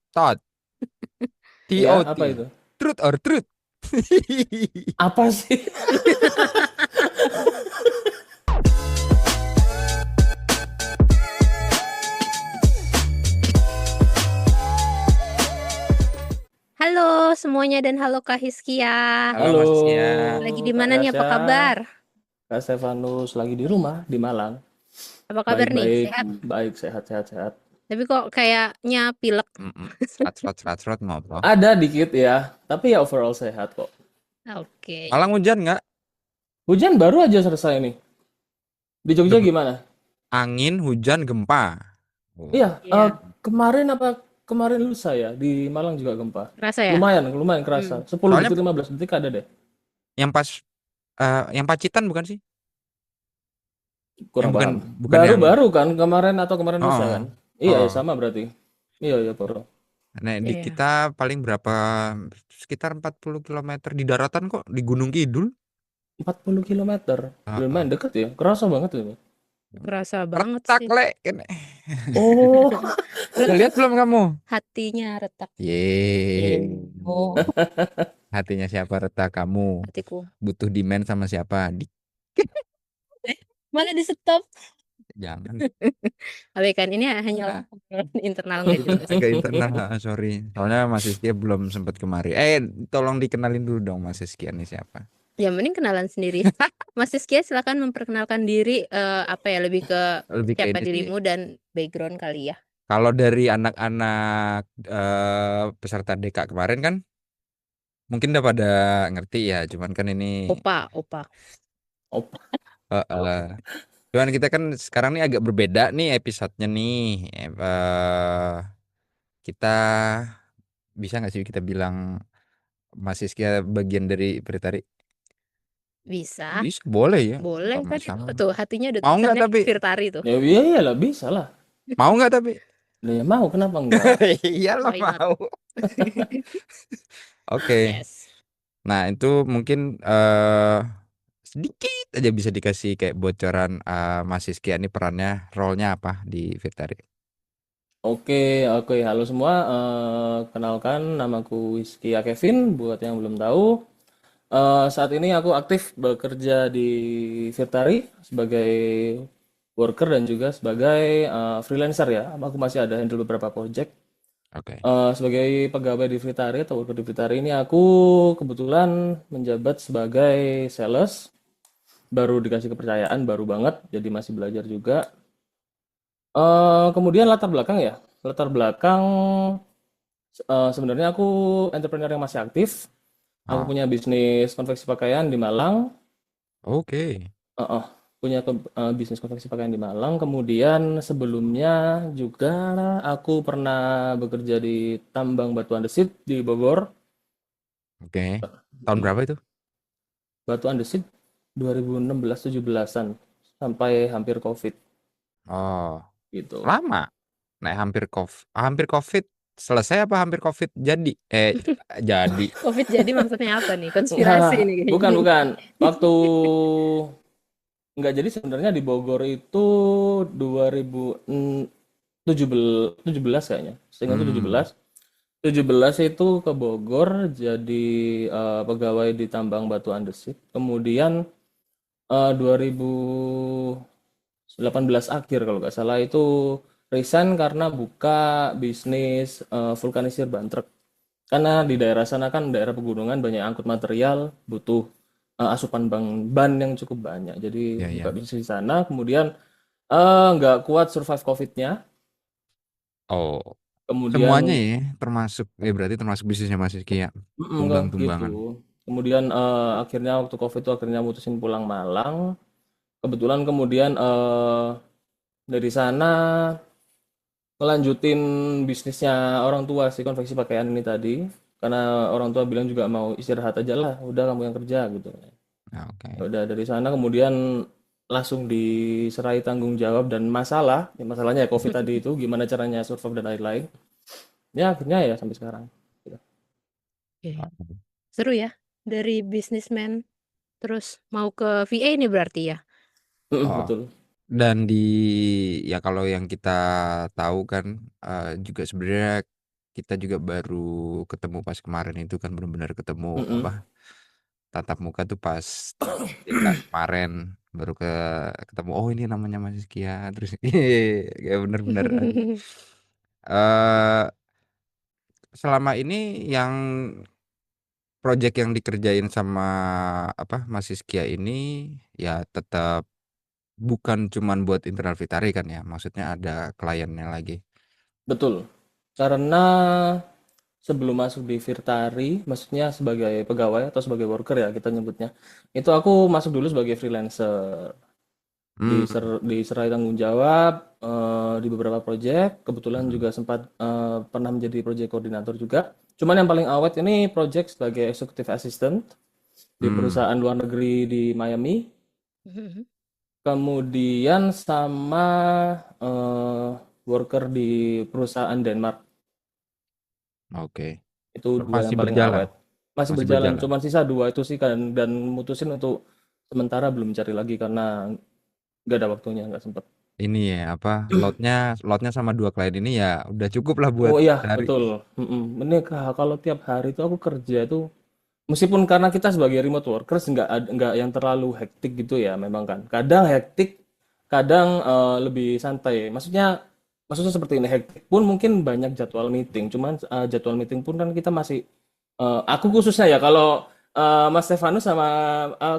Tot. Iya, TOT. apa itu? Truth or truth? Apa sih? Halo semuanya dan halo Kak Hiskia. Halo Halo, Mas Sia. Lagi di Kak mana nih? Apa Yasya. kabar? Kak Stefanus lagi di rumah di Malang. Apa kabar nih? Baik-baik, Sehat? baik, sehat, sehat, sehat. Tapi kok kayaknya pilek. Serat-serat ngobrol. Ada dikit ya, tapi ya overall sehat kok. Oke. Malang hujan nggak? Hujan baru aja selesai nih. Di Jogja Gem- gimana? Angin, hujan, gempa. Oh, Iya, Iya. kemarin lusa ya di Malang juga gempa. Rasa ya? Lumayan Hmm. kerasa. 10 Soalnya detik, 15 detik ada deh. yang pas yang Pacitan bukan sih? Yang Kurang bukan paham. bukan yang Baru-baru kan kemarin atau kemarin lusa oh, kan? Iya, ya oh. sama berarti. Iya, ya, Poro. Nah, di Iya. kita paling berapa sekitar 40 kilometer di daratan kok di Gunung Kidul. 40 kilometer. Heeh. Lumayan deket ya. Kerasa banget ini. Kerasa banget Retak sih. le. Oh, Lihat belum kamu? Hatinya retak. Ye. Oh, Hatinya siapa retak kamu? hatiku. Butuh demand sama siapa? Malah di stop. Jangan. Tapi kan ini hanya internal nggak jelas. Agak internal, sorry. Soalnya Mas Rizky belum sempat kemari. Tolong dikenalin dulu dong Mas Rizky ini siapa? Ya mending kenalan sendiri. Mas Hiskia silakan memperkenalkan diri, apa ya, lebih ke Lebih ke siapa ini sih. dirimu dan background kali ya. Kalau dari anak-anak peserta DK kemarin kan mungkin udah pada ngerti ya. Cuman kan ini Opa. op. eh, eh, cuman kita kan sekarang nih agak berbeda nih episodenya nih. Kita bisa nggak sih kita bilang Mas Rizky bagian dari Pritari? Bisa. Bisa, boleh ya. Boleh Nggak kan masalah. tuh hatinya udah Mau nggak tulisannya tapi? Virtari tuh. Ya iya iyalah bisa lah. Mau nggak tapi? Lah ya mau kenapa enggak? Iyalah Why not? mau. Oke. Yes. Nah itu mungkin sedikit aja bisa dikasih kayak bocoran Mas Rizky ini perannya, role-nya apa di Virtari? Oke, oke. Halo semua. Kenalkan namaku Hiskia Kevin buat yang belum tahu. Saat ini aku aktif bekerja di Virtari sebagai worker dan juga sebagai freelancer ya. Aku masih ada handle beberapa project. Oke. Sebagai pegawai di Fritari atau worker di Fritari ini aku kebetulan menjabat sebagai sales, baru dikasih kepercayaan, baru banget, jadi masih belajar juga. Kemudian latar belakang ya, latar belakang sebenarnya aku entrepreneur yang masih aktif. Aku Ah, punya bisnis konveksi pakaian di Malang, oke. eh, eh, punya bisnis konveksi pakaian di Malang. Kemudian sebelumnya juga aku pernah bekerja di tambang batu andesit di Bogor. Oke. Tahun berapa itu? Batu andesit 2016-17an sampai hampir COVID Oh, gitu. lama. Nah, hampir COVID selesai apa hampir COVID jadi? Jadi. COVID jadi maksudnya apa nih? Konspirasi Enggak, nih bukan, kayaknya. bukan. Waktu enggak jadi sebenarnya di Bogor itu 2017 kayaknya. Seingat tujuh Hmm, belas 17 itu ke Bogor jadi pegawai di tambang batu andesit. Kemudian 2018 akhir kalau nggak salah itu resign karena buka bisnis vulkanisir ban truk. Karena di daerah sana kan daerah pegunungan banyak angkut material, butuh asupan ban yang cukup banyak. Jadi ya buka ya. bisnis di sana, kemudian nggak kuat survive COVID-nya. Oh, semuanya Kemudian ya, termasuk berarti termasuk bisnisnya Mas Rizky ya. enggak Tumbang-tumbangan. gitu. Kemudian akhirnya waktu COVID itu akhirnya mutusin pulang Malang. Kebetulan kemudian dari sana ngelanjutin bisnisnya orang tua sih konveksi pakaian ini tadi. Karena orang tua bilang juga mau istirahat aja lah, udah kamu yang kerja gitu. Nah, Ya oke. udah dari sana kemudian langsung diserai tanggung jawab dan masalah, ya masalahnya ya COVID tadi itu gimana caranya survive dan lain-lain. Ya akhirnya ya sampai sekarang. Gitu. Oke. Seru ya. Dari businessman terus mau ke VA nih berarti ya. Oh, Betul. dan ya kalau yang kita tahu kan juga sebenarnya kita juga baru ketemu pas kemarin itu kan benar-benar ketemu Mm-mm. apa tatap muka tuh pas DK kemarin baru ketemu oh ini namanya Mas Kia terus kayak bener-bener eh selama ini yang project yang dikerjain sama apa Mas Kia ini ya tetap bukan cuman buat internal Vitari kan ya maksudnya ada kliennya lagi. Betul. Karena sebelum masuk di Virtari, maksudnya sebagai pegawai atau sebagai worker ya kita nyebutnya, itu aku masuk dulu sebagai freelancer. Hmm. Diserai tanggung jawab di beberapa proyek. Kebetulan Hmm. juga sempat pernah menjadi proyek koordinator juga. Cuman yang paling awet ini proyek sebagai executive assistant di Hmm. perusahaan luar negeri di Miami. Mhm. Kemudian sama eh, worker di perusahaan Denmark. Oke. Itu dua yang Masih paling berjalan, awet. Masih masih berjalan, berjalan. cuman sisa dua itu sih kan dan mutusin untuk sementara belum cari lagi karena nggak ada waktunya, nggak sempet. Ini ya apa lotnya sama dua klien ini ya udah cukup lah buat Oh iya, dari. betul. Ini kalau tiap hari itu aku kerja itu meskipun karena kita sebagai remote workers nggak yang terlalu hektik gitu ya memang kan. Kadang hektik, kadang lebih santai. Maksudnya seperti ini hektik pun mungkin banyak jadwal meeting. Cuman jadwal meeting pun kan kita masih aku khususnya ya kalau Mas Stefanus sama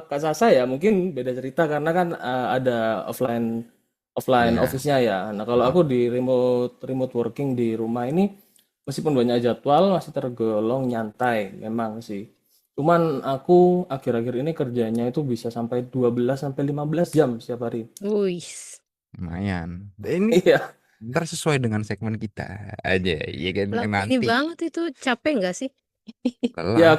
Kak Sasa ya mungkin beda cerita karena kan ada offline offline Ya. office-nya ya. Nah, kalau Oh, aku di remote remote working di rumah ini meskipun banyak jadwal masih tergolong nyantai memang sih. Cuman aku akhir-akhir ini kerjanya itu bisa sampai 12 sampai 15 jam setiap hari. Wis. lumayan. Ini Iya. ntar sesuai dengan segmen kita aja, iya kan Lah, yang ini nanti banget itu capek nggak sih? Ya, lelah.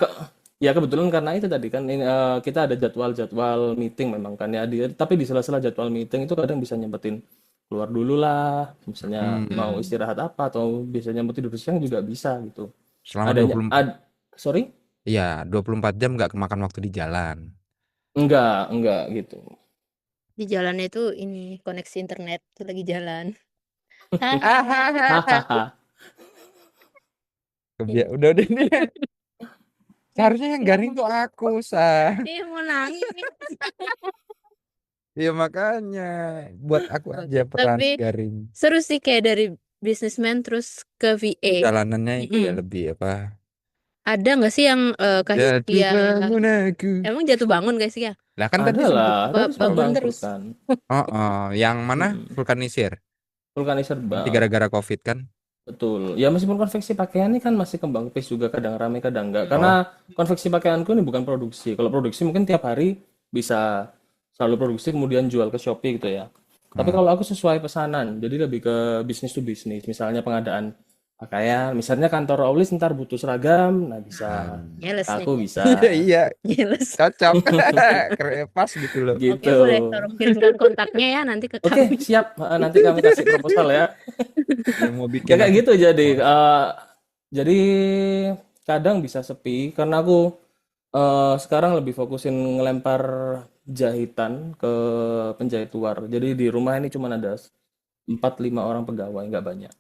ya kebetulan karena itu tadi kan ini, kita ada jadwal-jadwal meeting memang kan ya. Tapi di sela-sela jadwal meeting itu kadang bisa nyempetin keluar dulu lah, misalnya mau Hmm. istirahat apa atau biasanya mau tidur siang juga bisa gitu. Selama Adanya, 24 sorry? iya 24 jam nggak kemakan waktu di jalan. Enggak gitu. Di jalan itu ini koneksi internet itu lagi jalan. Hahaha. Udah nih. Seharusnya yang Iya, garing tuh aku, Sa. iya mau nangis. Iya makanya buat aku aja Oke, peran tapi garing. seru sih kayak dari businessman terus ke VA. Perjalanannya itu Mm-mm. ya lebih apa? Ada nggak sih yang Kak Jatuh Hiskia bangun aku. emang jatuh bangun guys ya? Lah kan tadi Ada sempet. lah, tadi sempat Bangun bangkrut terus. kan. Oh, oh, yang mana Mm-mm. vulkanisir? Vulkanizer Nanti bang. gara-gara COVID kan? Betul. Ya meskipun konveksi pakaian ini kan masih kembang kempis juga kadang rame kadang enggak. Oh, Karena konveksi pakaianku ini bukan produksi. Kalau produksi mungkin tiap hari bisa selalu produksi kemudian jual ke Shopee gitu ya. Tapi oh. kalau aku sesuai pesanan, jadi lebih ke bisnis to bisnis. Misalnya pengadaan pakaian, misalnya kantor Aulis ntar butuh seragam, nah bisa Hmm. Nyeles ke nih. aku Iya bisa. iya Nyeles. cocok. Keren pas gitu loh. Oke, Gitu. boleh tolong kirimkan kontaknya ya nanti ke Oke, kami. siap. Nanti kami kasih proposal ya. Yang mau Ya bikin kayak apa? gitu jadi Bos. jadi kadang bisa sepi karena aku sekarang lebih fokusin ngelempar jahitan ke penjahit luar. Jadi di rumah ini cuma ada 4-5 orang pegawai, nggak banyak.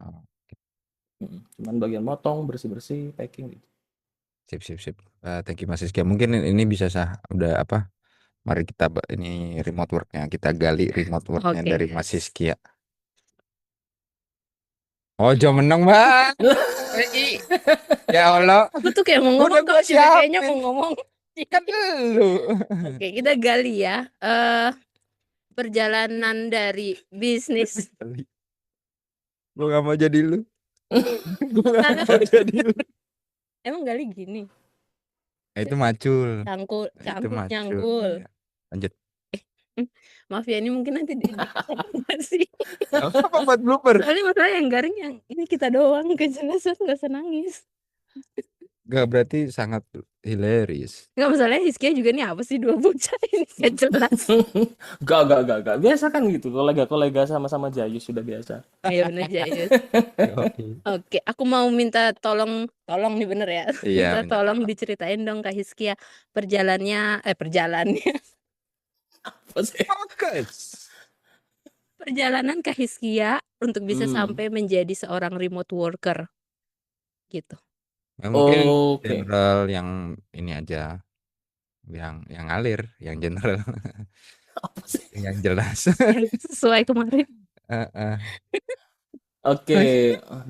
Oh, Cuman bagian motong, bersih-bersih, packing gitu. sip sip sip. Thank you Mas Rizky. Mungkin ini bisa sah udah apa? Mari kita ini remote worknya kita gali remote worknya Oke. dari Mas Rizky ya. Oh, jam menang Mbak. Ya Allah, Aku tuh kayak mau udah ngomong, gua kamu juga kayaknya siapin mau ngomong. kan lu. Oke, kita gali ya. Perjalanan dari bisnis. Gua gak mau jadi lu. Gua gak Karena mau jadi lu. emang gali gini. Itu macul. Cangkul, Itu cangkul, macul. nyangkul. Ya. Lanjut. Maaf ya, ini mungkin nanti di sih. Apa buat blooper? Soalnya masalah yang garing yang ini kita doang, kejelasan nggak usah nangis. Gak berarti sangat hilaris. Nggak, masalahnya Hizkia juga nih apa sih dua bocah ini nggak jelas. Gak. Biasa kan gitu, kolega-kolega sama-sama Jayus sudah biasa. Iya bener Jayus. Oke, aku mau minta tolong nih bener ya. Iya. Minta tolong diceritain dong Kak Hizkia perjalanannya Apa sih? Fokus. perjalanan Kak Hizkia untuk bisa Hmm. sampai menjadi seorang remote worker. gitu. Ya, mungkin Oke. general yang ini aja, yang ngalir, yang general, Apa sih? yang jelas. Yang sesuai kemarin. Heeh. Oke. Terus?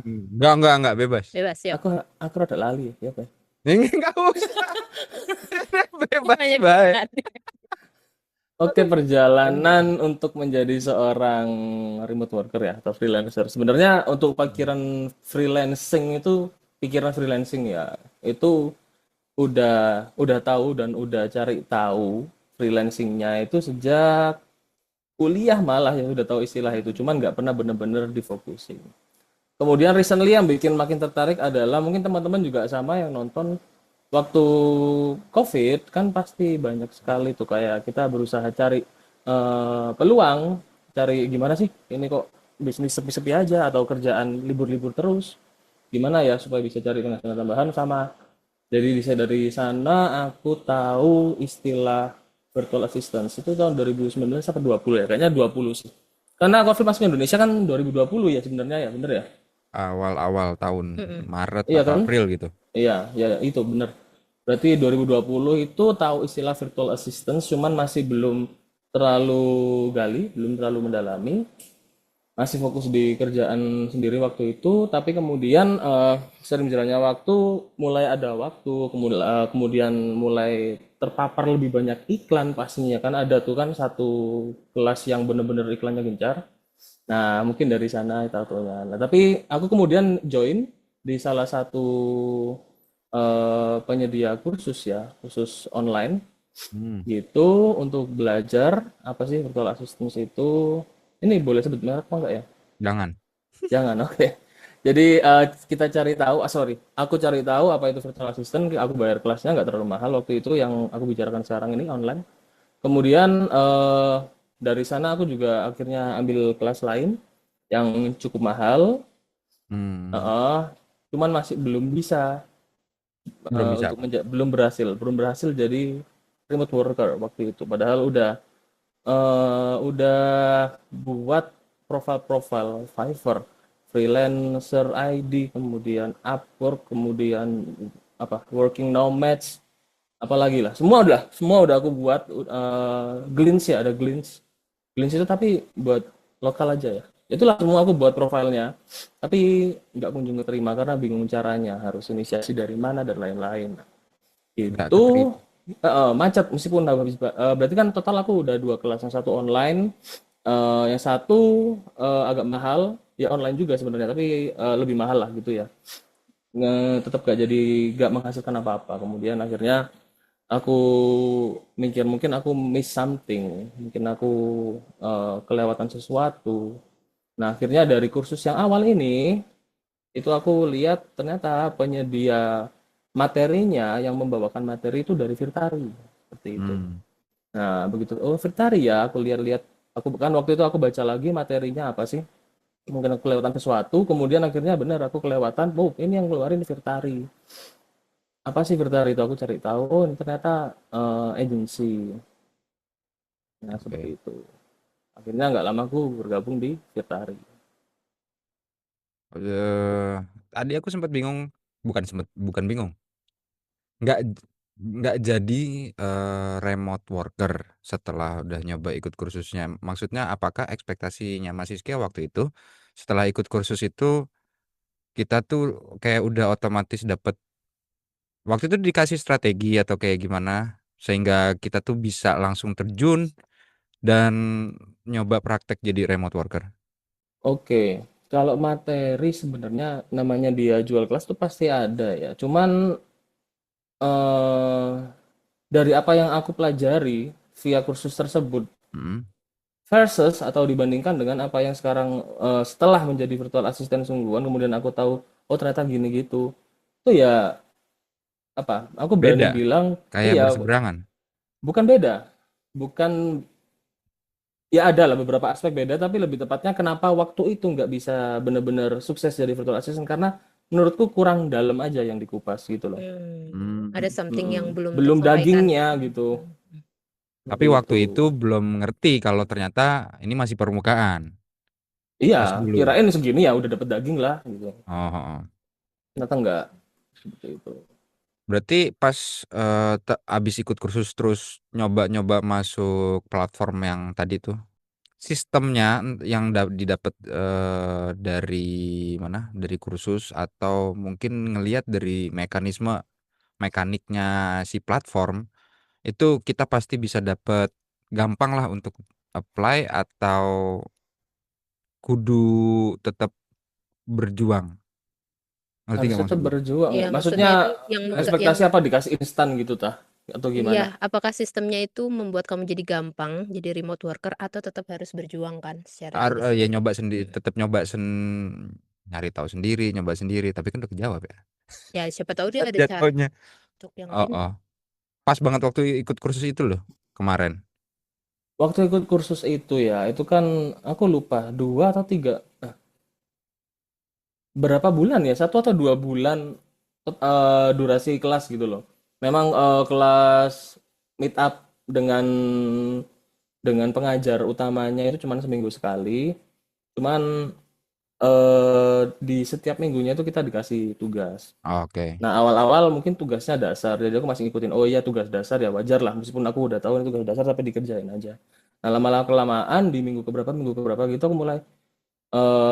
Enggak, bebas. Bebas, yuk. Aku rada lali ya, Pak. Ini enggak usah. Bebas, Nanya baik. pilihan. Oke, Aduh. perjalanan untuk menjadi seorang remote worker ya atau freelancer. Sebenarnya untuk pikiran freelancing ya, itu udah tahu dan udah cari tahu freelancingnya itu sejak kuliah malah ya udah tahu istilah itu, cuman nggak pernah bener-bener difokusin. Kemudian recently yang bikin makin tertarik adalah mungkin teman-teman juga sama yang nonton waktu COVID kan pasti banyak sekali tuh kayak kita berusaha cari peluang, cari gimana sih ini kok bisnis sepi-sepi aja atau kerjaan libur-libur terus. Gimana ya supaya bisa cari penghasilan tambahan sama. Jadi dari sana aku tahu istilah virtual assistant itu tahun 2019 sampai 20 ya, kayaknya 20 sih. Karena COVID masuk ke Indonesia kan 2020 ya sebenarnya ya, bener ya? Awal-awal tahun Mm-mm. Maret Iya atau kan? April gitu. Iya, ya itu bener. Berarti 2020 itu tahu istilah virtual assistant, cuman masih belum terlalu gali, belum terlalu mendalami, masih fokus di kerjaan sendiri waktu itu. Tapi kemudian sering berjalannya waktu, mulai ada waktu, kemudian mulai terpapar lebih banyak iklan pastinya kan ada tuh kan satu kelas yang bener-bener iklannya gencar. Nah, mungkin dari sana tahu-tahunya. Nah, tapi aku kemudian join di salah satu penyedia kursus ya, kursus online Hmm, gitu untuk belajar apa sih virtual assistant itu. Ini boleh sebut merek apa enggak ya? jangan. Jangan, oke. Jadi kita cari tahu, sorry, aku cari tahu apa itu virtual assistant, aku bayar kelasnya nggak terlalu mahal waktu itu yang aku bicarakan sekarang ini online. Kemudian dari sana aku juga akhirnya ambil kelas lain yang cukup mahal, Hmm, heeh, cuman masih belum bisa belum bisa apa? belum berhasil jadi remote worker waktu itu. Padahal udah buat profil-profil Fiverr, freelancer ID, kemudian Upwork, kemudian apa working nomads, apalagi lah. Semua udah aku buat Glints ya, ada Glints. Glints itu tapi buat lokal aja ya. Itulah semua aku buat profilnya. Tapi nggak kunjung keterima karena bingung caranya, harus inisiasi dari mana dan lain-lain. Nggak Itu keterima. macet meskipun berarti kan total aku udah dua kelas, yang satu online, yang satu agak mahal, ya online juga sebenarnya tapi lebih mahal lah gitu ya. Tetap gak jadi gak menghasilkan apa-apa. Kemudian akhirnya aku mikir mungkin aku miss something, mungkin aku kelewatan sesuatu. Nah, akhirnya dari kursus yang awal ini itu aku lihat ternyata penyedia materinya yang membawakan materi itu dari Virtari seperti itu. Hmm, Nah, begitu oh Virtari ya, aku lihat-lihat, aku kan waktu itu aku baca lagi materinya apa sih, mungkin aku kelewatan sesuatu, kemudian akhirnya benar aku kelewatan, oh ini yang keluarin Virtari. Apa sih Virtari itu, aku cari tahu, oh ini ternyata agency. Nah, seperti oke. itu. Akhirnya nggak lama aku bergabung di Virtari. Eh, tadi aku sempat bingung, bukan bingung. Nggak nggak jadi remote worker setelah udah nyoba ikut kursusnya. Maksudnya apakah ekspektasinya Mas Iskia waktu itu setelah ikut kursus itu kita tuh kayak udah otomatis dapet waktu itu dikasih strategi atau kayak gimana sehingga kita tuh bisa langsung terjun dan nyoba praktek jadi remote worker. Oke, kalau materi sebenarnya namanya dia jual kelas tuh pasti ada ya. Cuman eh dari apa yang aku pelajari via kursus tersebut Hmm, versus atau dibandingkan dengan apa yang sekarang setelah menjadi virtual assistant sungguhan kemudian aku tahu oh ternyata gini gitu. Itu ya apa? Aku berani beda, bilang kayak iya, berseberangan. bukan beda. Bukan, ya ada lah beberapa aspek beda tapi lebih tepatnya kenapa waktu itu nggak bisa benar-benar sukses jadi virtual assistant karena menurutku kurang dalam aja yang dikupas gitu loh. Ada Hmm. something yang belum Belum tersampaikan. dagingnya gitu. Tapi Seperti waktu itu. itu belum ngerti kalau ternyata ini masih permukaan. Iya, Pas dulu. kirain segini ya udah dapet daging lah gitu. Oh, oh, oh. ternyata enggak seperti itu. Berarti pas abis ikut kursus terus nyoba-nyoba masuk platform yang tadi tuh, sistemnya yang didapat dari mana? Dari kursus atau mungkin ngelihat dari mekaniknya si platform itu kita pasti bisa dapat gampang lah untuk apply atau kudu tetap berjuang. Ngerti Harus gak tetap maksud gue? berjuang Iya, ya. maksudnya Maksudnya itu yang ekspektasi apa, dikasih instan gitu tah? Atau iya, gimana? apakah sistemnya itu membuat kamu jadi gampang jadi remote worker atau tetap harus berjuang kan secara diri Ya sendiri? nyoba sendiri, tetap nyoba nyari tahu sendiri, nyoba sendiri, tapi kan udah kejawab ya. Ya, siapa tahu dia ada cara Jatuhnya. untuk yang Oh, lain. oh. Pas banget waktu ikut kursus itu loh kemarin. Waktu ikut kursus itu ya, itu kan aku lupa 2 atau 3, berapa bulan ya? 1 atau 2 bulan durasi kelas gitu loh. Memang kelas meet up dengan pengajar utamanya itu cuman seminggu sekali. Cuman di setiap minggunya itu kita dikasih tugas. Oke. Nah, awal-awal mungkin tugasnya dasar, jadi aku masih ngikutin, oh iya tugas dasar ya wajar lah, meskipun aku udah tahu ini tugas dasar tapi dikerjain aja. Nah, lama-lama kelamaan di minggu keberapa gitu aku mulai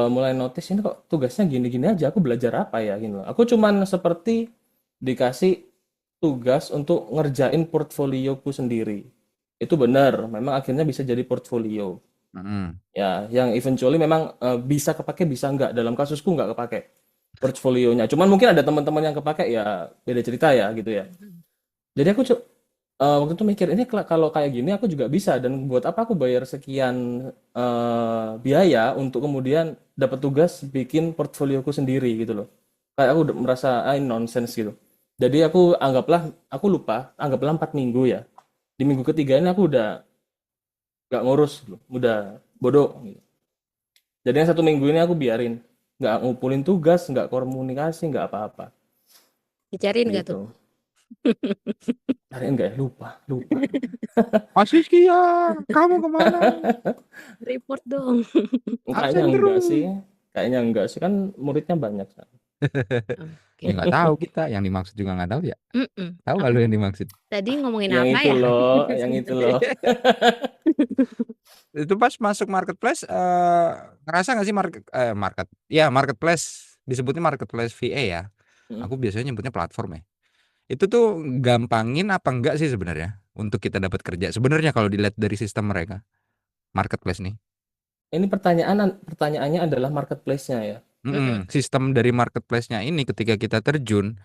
mulai notice ini kok tugasnya gini-gini aja, aku belajar apa ya gitu loh. Aku cuman seperti dikasih tugas untuk ngerjain portfolioku sendiri. Itu benar, memang akhirnya bisa jadi portfolio. Mm-mm. Ya, yang eventually memang bisa kepake bisa enggak. Dalam kasusku enggak kepake portfolionya. Cuman mungkin ada teman-teman yang kepake ya beda cerita ya gitu ya. Mhm. Jadi aku waktu itu mikir ini kalau kayak gini aku juga bisa dan buat apa aku bayar sekian biaya untuk kemudian dapat tugas bikin portfolioku sendiri gitu loh. Kayak aku udah merasa ini nonsense gitu. Jadi aku lupa, anggaplah 4 minggu ya. Di minggu ketiga ini aku udah gak ngurus gitu, udah bodoh gitu. Jadi yang 1 minggu ini aku biarin, nggak ngumpulin tugas, nggak komunikasi, nggak apa-apa Dicariin nggak tuh? gitu. Cariin nggak ya? Lupa, lupa. Asis Kia, kamu kemana? Report dong. Kayaknya Absen enggak sih, terus. kayaknya enggak sih kan muridnya banyak. Ya Oke. nggak tahu kita, yang dimaksud juga nggak tahu ya. Mm-mm. Tahu nggak Aku lu yang dimaksud? tadi ngomongin Yang apa itu ya? loh, yang itu loh. Itu pas masuk marketplace ngerasa nggak sih marketplace disebutnya marketplace VA ya. Hmm. Aku biasanya nyebutnya platform ya. Itu tuh gampangin apa enggak sih sebenarnya untuk kita dapat kerja sebenarnya kalau dilihat dari sistem mereka marketplace nih. Ini pertanyaannya adalah marketplace-nya ya. Mm-mm. Sistem dari marketplace-nya ini ketika kita terjun,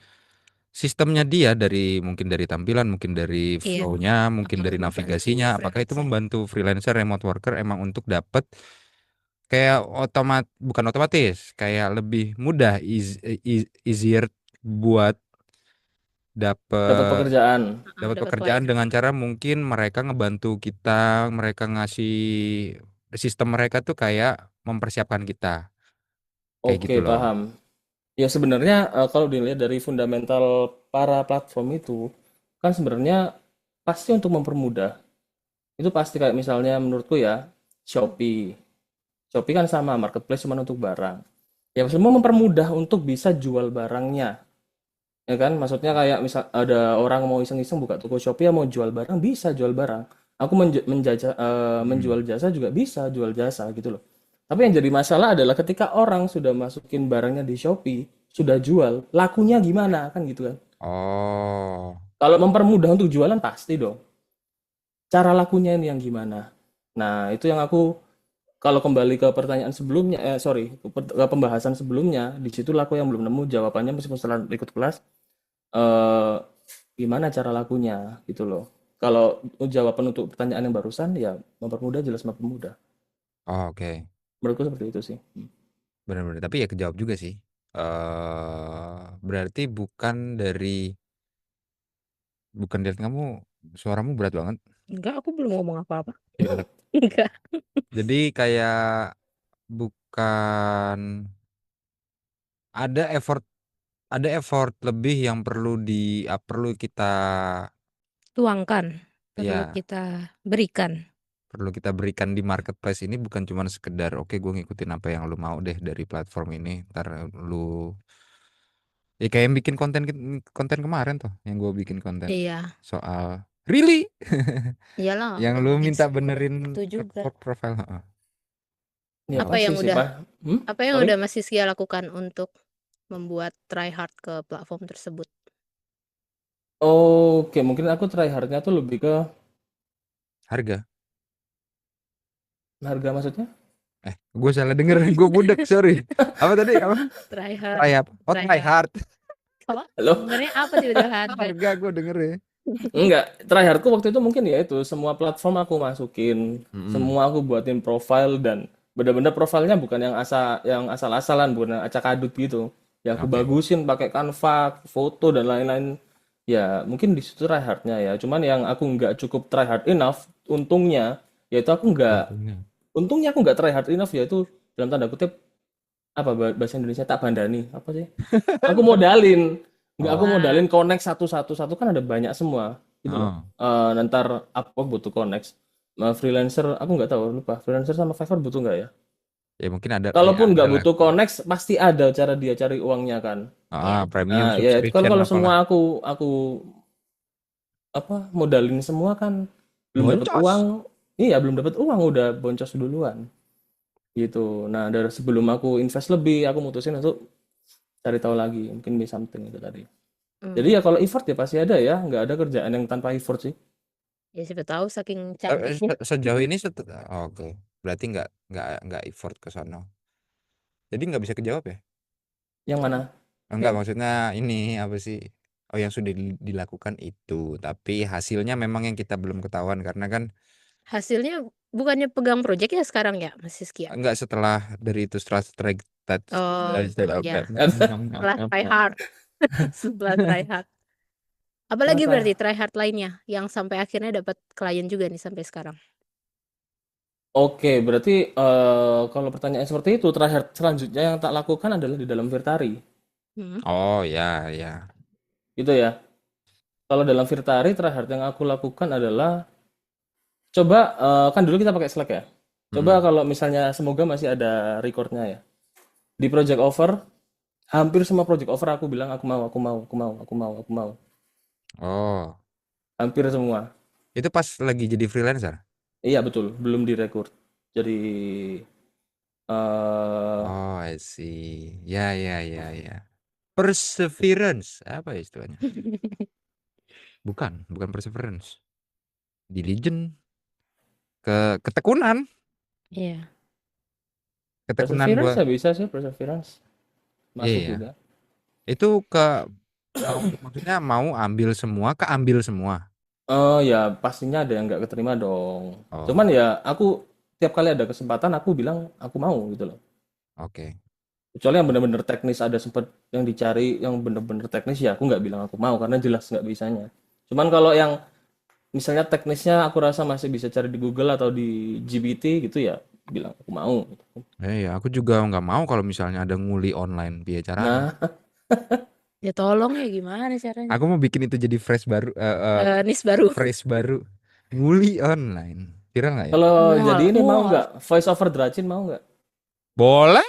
sistemnya dia dari mungkin dari tampilan, mungkin dari Iya, flow-nya, mungkin apakah dari membantu navigasinya, apakah itu freelancer? membantu freelancer, remote worker emang untuk dapat kayak bukan otomatis, kayak lebih mudah, easier buat Dapat dapat pekerjaan. dapat Dapat pekerjaan klien. dengan cara mungkin mereka ngebantu kita, mereka ngasih sistem mereka tuh kayak mempersiapkan kita, kayak Oke, gitu loh. paham. Ya sebenarnya kalau dilihat dari fundamental para platform itu, kan sebenarnya pasti untuk mempermudah. Itu pasti kayak misalnya menurutku ya, Shopee. Shopee kan sama, marketplace cuma untuk barang. Ya semua mempermudah untuk bisa jual barangnya. Ya kan, maksudnya kayak misal ada orang mau iseng-iseng buka toko Shopee ya mau jual barang, bisa jual barang. Aku Hmm. menjual jasa juga bisa jual jasa gitu loh. Tapi yang jadi masalah adalah ketika orang sudah masukin barangnya di Shopee, sudah jual, lakunya gimana kan gitu kan. Oh, Kalau mempermudah untuk jualan pasti dong. Cara lakunya ini yang gimana? Nah, itu yang aku kalau kembali ke pertanyaan sebelumnya, sorry, ke pembahasan sebelumnya, di situ aku yang belum nemu jawabannya meskipun setelah ikut kelas, eh gimana cara lakunya gitu loh. Kalau jawaban untuk pertanyaan yang barusan ya mempermudah, jelas mempermudah. oke. Menurutku seperti itu sih. Benar-benar. Tapi ya kejawab juga sih. Berarti bukan dari kamu, suaramu berat banget. Enggak, aku belum ngomong apa-apa. Pilek. Enggak. Jadi kayak bukan ada effort ada effort lebih yang perlu kita, Tuangkan. Perlu ya, kita berikan. perlu kita berikan di marketplace ini bukan cuma sekedar oke gue ngikutin apa yang lu mau deh dari platform ini ntar lu Ya kayak yang bikin konten konten kemarin tuh, yang gue bikin konten Iya, soal really iyalah. yang lu minta benerin Itu juga. profile. Heeh. Ya Apa pasti yang sih udah Pak. apa yang Sorry. udah Mas Siskia lakukan untuk membuat try hard ke platform tersebut? Oke, mungkin aku try hardnya tuh lebih ke Harga. harga maksudnya. Gue salah denger, gue budek, sorry. Apa tadi? Apa? Try hard, Try apa? Oh, try try hard. hard. Apa? Halo? Sebenarnya apa tiba-tiba harga? Harga gue denger ya. Enggak, try hardku waktu itu mungkin ya itu semua platform aku masukin, Mm-mm. semua aku buatin profile dan bener-bener profilnya bukan yang asal-asalan, bukan yang acak adut gitu. Ya aku Oke. bagusin pakai Canva, foto dan lain-lain. Ya mungkin di situ try hardnya ya. Cuman yang aku nggak cukup try hard enough, untungnya, yaitu aku nggak, Untungnya. untungnya aku nggak try hard enough yaitu dalam tanda kutip apa bahasa Indonesia tak bandani apa sih? Aku modalin, nggak aku Oh. modalin connect satu kan ada banyak semua gitu loh. Oh. Nanti apa butuh connect. Freelancer aku nggak tahu lupa. Freelancer sama Fiverr butuh nggak ya? Ya mungkin ada, ya Kalaupun ada nggak lah. butuh connect pasti ada cara dia cari uangnya kan. Iya. Premium Nah ya itu kalau subscription kalau apalah. semua aku apa modalin semua kan belum dapat Boncos. uang. Iya belum dapat uang udah boncos duluan gitu. Nah dari sebelum aku invest lebih aku mutusin untuk cari tahu lagi mungkin be something itu tadi. Jadi ya Hmm. kalau effort ya pasti ada ya, nggak ada kerjaan yang tanpa effort sih. Ya siapa tahu saking cantiknya. Sejauh ini oke. Berarti nggak effort ke sono. Jadi nggak bisa kejawab ya? Yang mana? Enggak, maksudnya ini apa sih? Oh, yang sudah dilakukan itu, tapi hasilnya memang yang kita belum ketahuan karena kan Hasilnya bukannya pegang project ya sekarang ya, Mas Siskia? enggak setelah dari itu setelah strike Oh, ya. Setelah try hard. Setelah try hard. Apalagi berarti try hard lainnya yang sampai akhirnya dapat klien juga nih sampai sekarang. Oke, berarti kalau pertanyaan seperti itu, terakhir selanjutnya yang tak lakukan adalah di dalam Virtari. Hmm. Oh ya, ya. Gitu ya. Kalau dalam Virtari terakhir yang aku lakukan adalah coba kan dulu kita pakai Slack ya. Coba Mm-mm. kalau misalnya semoga masih ada recordnya ya. Di project offer, hampir semua project offer aku bilang aku mau, aku mau, aku mau, aku mau, aku mau. Oh, Hampir semua. itu pas lagi jadi freelancer. Iya betul, belum direkrut. Jadi eh Oh, I see. Ya, ya, ya, ya. Perseverance, apa ya istilahnya? Bukan perseverance. Diligent, ketekunan, Iya. ketekunan perseverance buat. ya bisa sih perseverance. Masuk Iya. juga. Itu maksudnya mau ambil semua, keambil semua. Oh ya pastinya ada yang nggak keterima dong. Cuman Oh, ya aku tiap kali ada kesempatan aku bilang aku mau gitu loh. oke. Kecuali yang bener-bener teknis ada sempat yang dicari yang bener-bener teknis ya aku nggak bilang aku mau karena jelas nggak bisanya. Cuman kalau yang misalnya teknisnya aku rasa masih bisa cari di Google atau di GPT gitu ya bilang aku mau. Ya, aku juga nggak mau kalau misalnya ada nguli online biaya caranya. Nah, Ya tolong ya gimana caranya? Aku mau bikin itu jadi Nis baru. phrase baru. Nguli online. Viral nggak ya? kalau jadi Mual, ini mau mual. nggak voice over Dracin mau nggak? Boleh.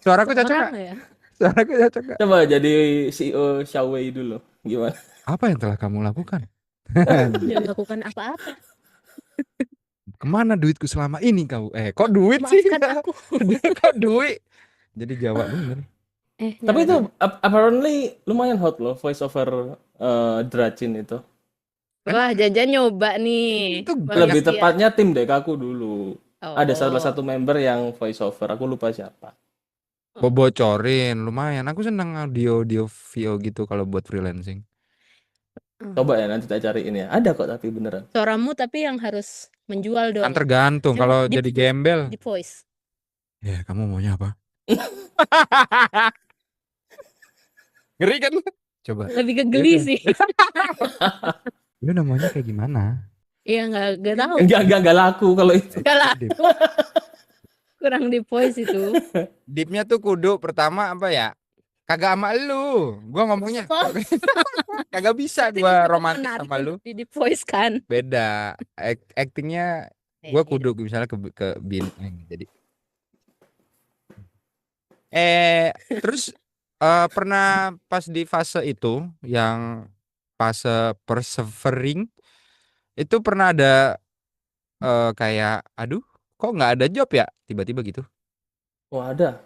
Suaraku cocok Seorang nggak? ya. Suaraku cocok nggak? Coba jadi CEO Xiaowei dulu. Gimana? Apa yang telah kamu lakukan? Jangan lakukan apa-apa. Kemana duitku selama ini kau? Kok duit sih? Maafkan aku. Kok duit? Jadi Jawa bener. Tapi Jangan. itu apparently lumayan hot loh voice over Dracin itu. Wah, Jajan nyoba nih. Itu Bang Lebih Yaskia. tepatnya tim dekaku dulu. Ada salah Oh. satu member yang voice over, aku lupa siapa. bocorin lumayan. Aku seneng audio VO gitu kalau buat freelancing. Coba ya nanti tak cariin ya. Ada kok tapi beneran. Suaramu tapi yang harus menjual Kan dong. tergantung Coba kalau di jadi gembel. voice. Ya, kamu maunya apa? Ngeri kan? Coba. Lebih ke geli sih. Lu namanya kayak gimana? Iya nggak tahu. Enggak laku kalau itu. Enggak lah. Kurang di voice itu. Deepnya tuh kudu pertama apa ya? Kagak sama lu. Gua ngomongnya Oh. kagak bisa Berarti gua cukup romantis menarik sama lu. untuk di voice kan. Beda. Actingnya gua Iya. kudu misalnya ke bintang. Jadi terus Pernah pas di fase itu yang fase persevering itu pernah ada kayak aduh kok nggak ada job ya tiba-tiba gitu. Oh, Ada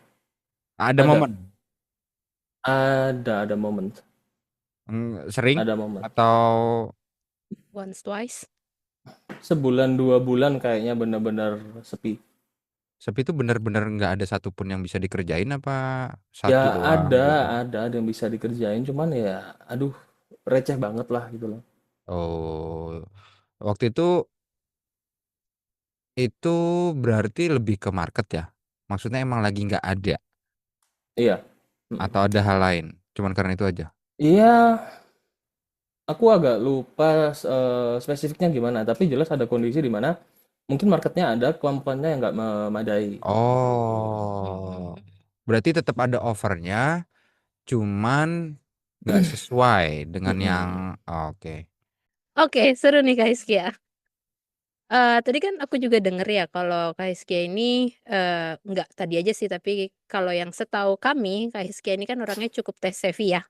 ada, momen. ada momen, Sering ada momen. atau Once, twice. Sebulan 2 bulan kayaknya benar-benar sepi. sepi itu bener-bener nggak ada satupun yang bisa dikerjain apa Ya satu doang ada, gitu. ada yang bisa dikerjain, cuman ya, aduh, receh banget lah gitu loh. Oh, waktu itu berarti lebih ke market ya. Maksudnya emang lagi nggak ada Iya. Mm. atau ada hal lain. Cuman karena itu aja. Iya, aku agak lupa spesifiknya gimana, tapi jelas ada kondisi di mana mungkin marketnya ada, kemampuannya yang nggak memadai. Oh, berarti tetap ada offernya, cuman nggak sesuai dengan yang Mm-mm. oke. Oke, seru nih Kak Hizkia. Tadi kan aku juga denger ya kalau Kak Hizkia ini, nggak tadi aja sih, tapi kalau yang setahu kami, Kak Hizkia ini kan orangnya cukup tech savvy ya.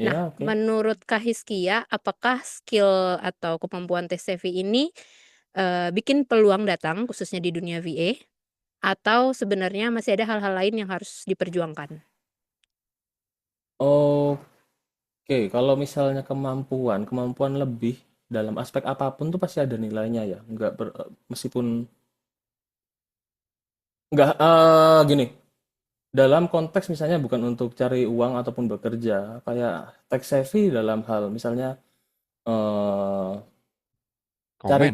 Nah, Iya, oke. menurut Kak Hizkia, apakah skill atau kemampuan tech savvy ini, bikin peluang datang khususnya di dunia VA, atau sebenarnya masih ada hal-hal lain yang harus diperjuangkan? Oke, kalau misalnya kemampuan, kemampuan lebih dalam aspek apapun tuh pasti ada nilainya ya. Meskipun nggak gini, dalam konteks misalnya bukan untuk cari uang ataupun bekerja, kayak tech savvy dalam hal misalnya eh, Komen.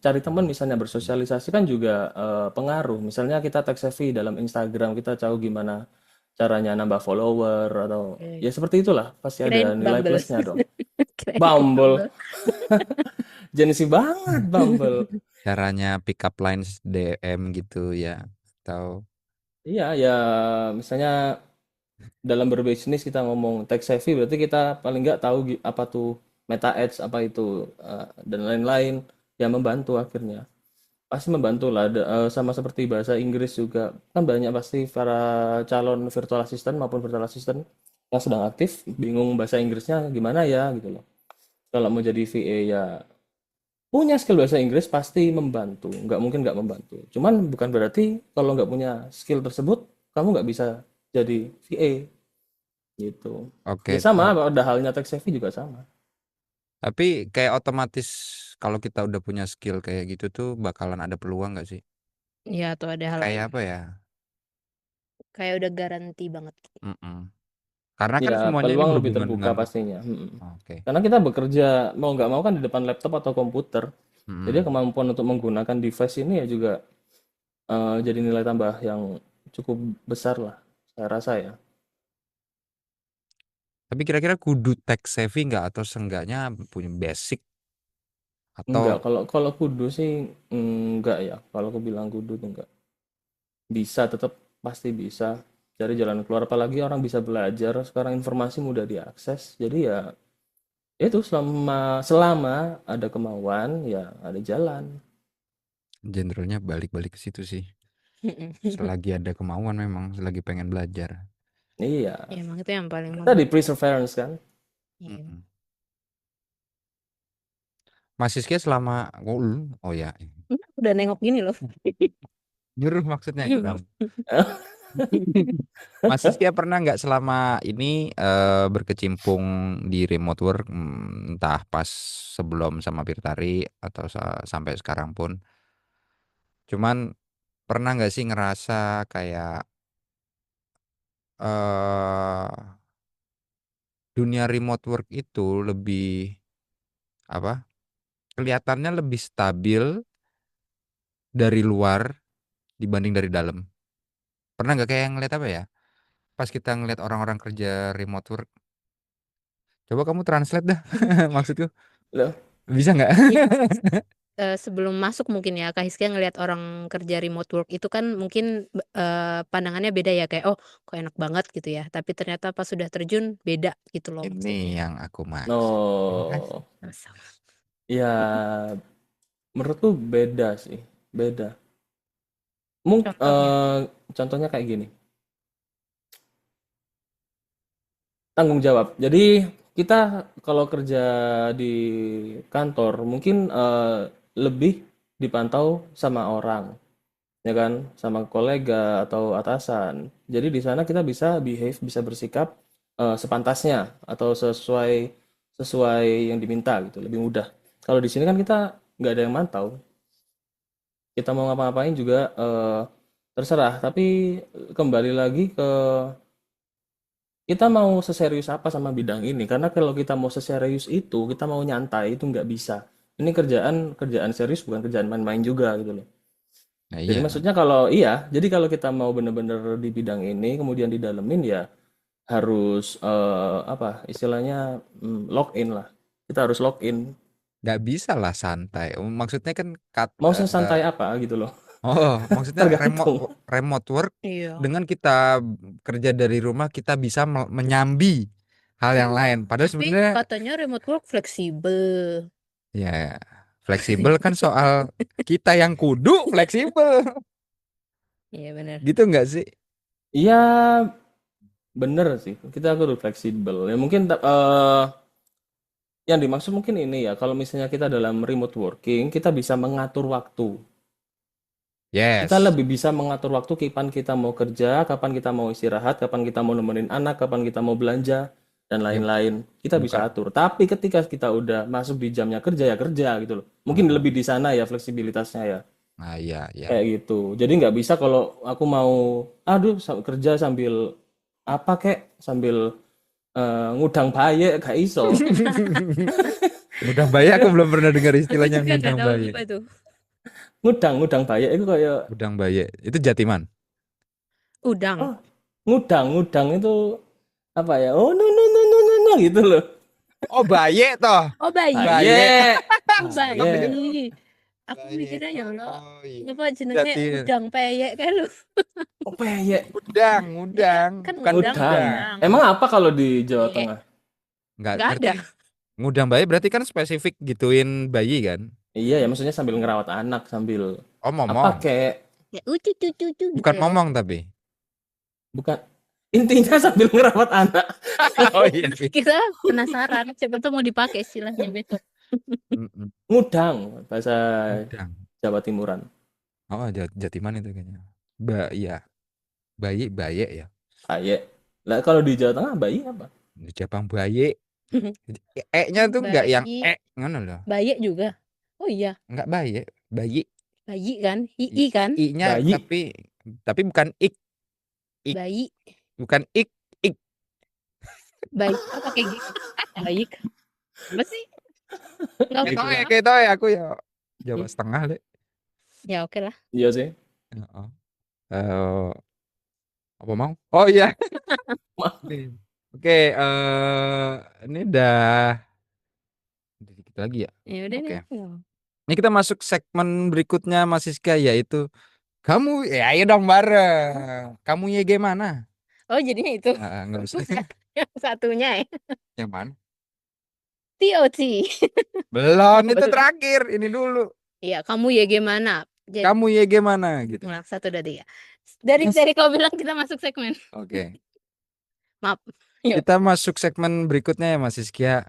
cari temen misalnya bersosialisasi kan juga pengaruh. Misalnya kita tech savvy dalam Instagram, kita tahu gimana caranya nambah follower atau Oke. ya seperti itulah, pasti Kirain ada nilai Bumble. plusnya dong. Kirain Bumble, Bumble. Gen Z banget Bumble. Caranya pick up lines DM gitu ya. Atau Iya, ya misalnya dalam berbisnis kita ngomong tech savvy berarti kita paling nggak tahu apa tuh meta ads apa itu dan lain-lain yang membantu akhirnya. Pasti membantu lah sama seperti bahasa Inggris juga kan banyak pasti para calon virtual assistant maupun virtual assistant yang sedang aktif bingung bahasa Inggrisnya gimana ya gitu loh. Kalau mau jadi VA ya punya skill bahasa Inggris pasti membantu, nggak mungkin nggak membantu. Cuman bukan berarti kalau nggak punya skill tersebut kamu nggak bisa jadi VA gitu. Ya oke. sama, ada halnya tech savvy juga sama. Tapi kayak otomatis kalau kita udah punya skill kayak gitu tuh bakalan ada peluang nggak sih? Iya, tuh ada hal Kayak lain. apa ya? Kayak udah garanti banget. Mm-mm. Karena kan Ya semuanya ini peluang lebih berhubungan terbuka dengan pastinya. oke. Karena kita bekerja mau nggak mau kan di depan laptop atau komputer. Jadi Mm-mm. kemampuan untuk menggunakan device ini ya juga jadi nilai tambah yang cukup besar lah, saya rasa ya. Tapi kira-kira kudu tech savvy nggak atau seenggaknya punya basic Enggak, atau kalau kalau kudu sih enggak ya. Kalau aku bilang kudu tuh enggak. Bisa tetap pasti bisa cari jalan keluar apalagi orang bisa belajar sekarang informasi mudah diakses. Jadi ya itu selama selama ada kemauan ya ada jalan. genrenya balik-balik ke situ sih. Selagi ada kemauan memang, selagi pengen belajar. Iya. Ya, emang itu yang paling Tadi membantu. perseverance kan. Iya. Mm-mm. Mas Siska selama oh ya Udah nengok gini loh. nyuruh maksudnya Bram. Mas Siska pernah nggak selama ini berkecimpung di remote work entah pas sebelum sama Pirtari atau sampai sekarang pun. Cuman pernah nggak sih ngerasa kayak eh dunia remote work itu lebih apa? Kelihatannya lebih stabil dari luar dibanding dari dalam. Pernah nggak kayak ngeliat apa ya? Pas kita ngeliat orang-orang kerja remote work, coba kamu translate dah maksudku. Loh, Bisa nggak? Iya, sebelum masuk mungkin ya, Kak Hizkia ngelihat orang kerja remote work itu kan mungkin, pandangannya beda ya, kayak, "Oh, kok enak banget," gitu ya. Tapi ternyata pas sudah terjun, beda gitu loh Ini maksudnya. yang aku maksud. Terima kasih. no. Sama-sama. Ya menurutku beda sih, beda. Contohnya? Contohnya kayak gini. tanggung jawab. Jadi kita kalau kerja di kantor mungkin lebih dipantau sama orang, ya kan, sama kolega atau atasan. Jadi di sana kita bisa behave, bisa bersikap sepantasnya atau sesuai sesuai yang diminta gitu, lebih mudah. Kalau di sini kan kita nggak ada yang mantau, kita mau ngapa-ngapain juga terserah. Tapi kembali lagi ke kita mau seserius apa sama bidang ini. Karena kalau kita mau seserius itu, kita mau nyantai itu nggak bisa. Ini kerjaan kerjaan serius, bukan kerjaan main-main juga gitu loh. Nah Jadi iya. maksudnya kalau iya, jadi kalau kita mau bener-bener di bidang ini, kemudian didalemin ya harus apa istilahnya log in lah. Kita harus log in. Nggak bisa lah santai. Maksudnya kan Mau sesantai apa gitu loh. maksudnya remote Tergantung. remote work Iya. dengan kita kerja dari rumah kita bisa menyambi hal yang lain. Padahal Tapi sebenarnya katanya remote work fleksibel. ya fleksibel kan soal kita yang kudu fleksibel. Iya benar. Gitu nggak sih? Iya, bener sih. Kita harus fleksibel. Ya mungkin yang dimaksud mungkin ini ya, kalau misalnya kita dalam remote working, kita bisa mengatur waktu. Kita Yes. lebih bisa mengatur waktu kapan kita mau kerja, kapan kita mau istirahat, kapan kita mau nemenin anak, kapan kita mau belanja, dan Ya lain-lain. Kita bisa bukan. atur. Tapi ketika kita udah masuk di jamnya kerja, ya kerja gitu loh. Mungkin Heeh. lebih di sana ya fleksibilitasnya ya. Nah, iya, iya. Kayak gitu. Jadi nggak bisa kalau aku mau, aduh, kerja sambil apa kek, sambil ngudang baye, gak iso. Ngudang bayi aku belum pernah dengar Aku istilahnya juga nggak ngudang tahu bayi. apa itu. Ngudang baye itu kayak Ngudang bayi itu Jatiman. Udang. oh, ngudang itu apa ya? Oh no no no no no no gitu loh. Oh, bayi toh. Oh bayi. Bayi. Baye. Baye. Bayi. Aku Bayi. mikirnya ya Allah. Oh iya. Apa jenenge Jati. udang peyek kayak lu. Oh, baye. Ngudang, Iya, ngudang, kan bukan udang Ngudang. ngudang. udang. Emang apa kalau di Jawa Peyek. Tengah? Nggak Nggak ngerti. ada. Ngudang bayi berarti kan spesifik gituin bayi kan? Iya ya, maksudnya sambil ngerawat anak, sambil Oh, apa momong. kek? Ya ucu cucu gitu Bukan ya. momong tapi. Bukan. Intinya sambil ngerawat anak. Oh iya sih. Kita penasaran. Siapa tuh mau dipakai istilahnya besok. Mm-mm. Ngudang bahasa Ngudang. Jawa Timuran. Oh, Jatiman itu kayaknya. Iya. Bayi ya. Baye. Lah kalau di Jawa Tengah bayi apa? Di Jepang bayi. E-nya tuh enggak yang Bayi. ngono loh. Bayi juga. Oh iya. Enggak bayi. Bayi kan. I- II kan. I-nya Bayi. tapi bukan ik, Bayi. bukan ik. Bayi. Oh pakai G. Bayi. Apa sih? Nggak Kayak paham. gitu ya aku ya Jawa setengah deh. Ya oke lah. Iya sih. Heeh. Apa mau? Oh iya. Oke, ini udah dikit lagi ya. Ya udah Oke. deh. Ini kita masuk segmen berikutnya Mas Siska, yaitu kamu ya ayo dong bareng. Kamu YG mana? Oh jadinya itu. Enggak usah. Yang satunya ya. Yang mana? TOT. Belum, itu terakhir. Ini dulu. Iya, kamu YG mana? Jadi, Kamu YG mana gitu. nah, satu dari tiga. Dari kau bilang kita masuk segmen. Oke. Maaf. Yuk. Kita masuk segmen berikutnya ya Mas Siskia.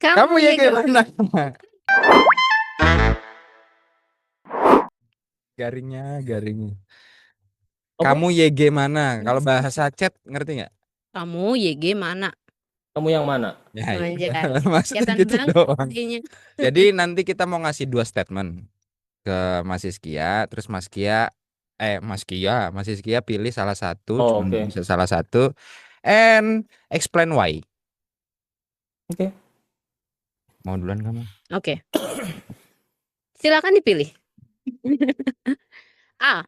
Kamu Kamu YG mana? Garingnya. Apa? Kamu YG mana? Kalau bahasa chat ngerti nggak? Kamu YG mana? Kamu yang mana? Ya, Anjay. maksudnya Kelihatan gitu banget doang. idenya. Jadi nanti kita mau ngasih 2 statement ke Mas Siskia, terus Mas Siskia pilih salah satu, Oh, cuma oke. bisa salah satu, and explain why. Oke. Mau duluan kamu? Oke. Silakan dipilih. A.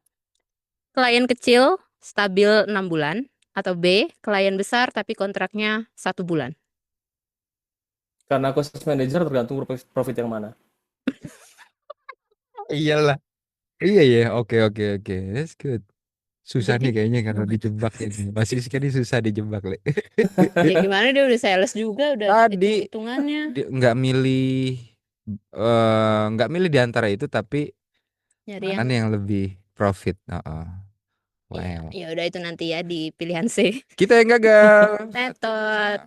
Klien kecil stabil 6 bulan. Atau B. Klien besar tapi kontraknya 1 bulan. Karena aku sales manager tergantung profit yang mana. Iyalah. Iya ya, oke. That's good. Susah Jadi- nih kayaknya kalau dijebak ini. Mas Siskia ini susah dijebak, Le. Ya gimana dia udah sales juga, udah Tadi hitung-hitungannya. dia nggak milih di antara itu tapi Nyari mana yang yang lebih profit. Iya, Wow. ya udah itu nanti ya di pilihan C. Kita yang gagal. Tetot.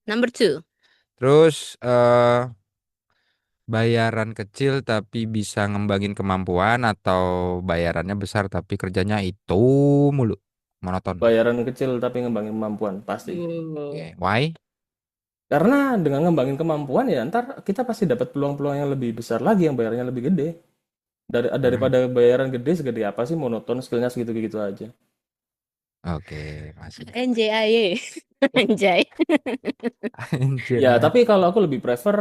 Number 2. Terus bayaran kecil tapi bisa ngembangin kemampuan atau bayarannya besar tapi kerjanya itu mulu monoton. Bayaran kecil tapi ngembangin kemampuan pasti. Oke, why? Karena dengan ngembangin kemampuan ya ntar kita pasti dapat peluang-peluang yang lebih besar lagi yang bayarnya lebih gede. Hmm, Daripada bayaran gede segede apa sih monoton skillnya segitu-gitu aja. Oke, masuk. NJAY. Anjay. Ya, Anjay. tapi kalau aku lebih prefer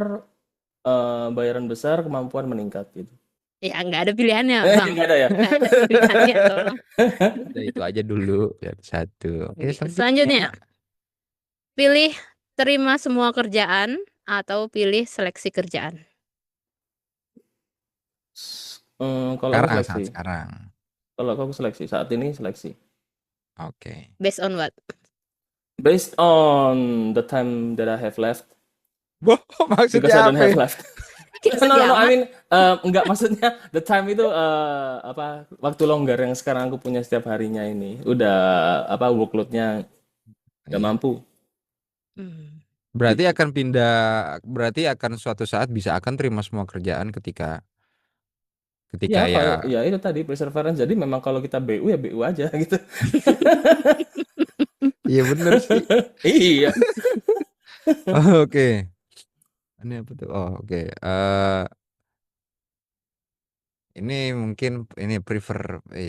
bayaran besar kemampuan meningkat gitu. Ya nggak ada pilihannya, Bang. Nggak ada ya. Nggak ada pilihannya, tolong. Udah itu aja dulu biar satu. Oke, Oke, selanjutnya. selanjutnya, pilih terima semua kerjaan atau pilih seleksi kerjaan. Kalau aku Sekarang, seleksi. saat sekarang. Kalau aku seleksi saat ini seleksi. Oke. Based on what? Based on the time that I have left, Boh, because I maksudnya don't apa have ya? left. Kayak No, sedih no, no, I amat. mean, enggak maksudnya the time itu apa waktu longgar yang sekarang aku punya setiap harinya ini udah apa workloadnya nggak Iya. mampu Hmm. Berarti gitu. akan pindah, berarti akan suatu saat bisa akan terima semua kerjaan ketika Ya ketika kalau ya. ya itu tadi perseverance. Jadi memang kalau kita BU ya BU aja gitu. Iya bener sih. Iya. Oke. Ini apa tuh? Oh, oke. Ini mungkin ini